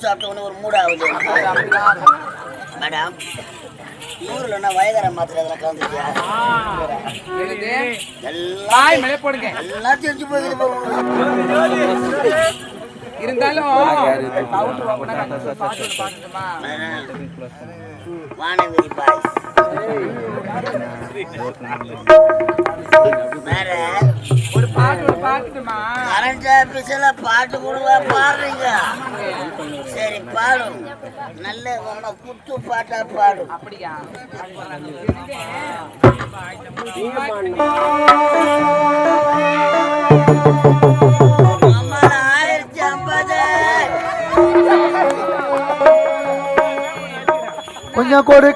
சாப்பிட்ட ஒரு மூட ஆகுது மேடம். ஊர்ல வயதார மாத்திரை அதெல்லாம் கலந்துருக்கியா? எல்லாம் தெரிஞ்சு போகுது. இருந்தாலும் வானவெளி பாய் வேற ஒரு பாட்டு பாட்டுமா கரண்ட் ஆபீஸ்ல பாட்டு கொடுவா பாடுறீங்க. சரி பாடும், நல்ல குத்து பாட்டா பாடும். அப்படியா? அம்மா 1050 கொஞ்சம் கொடு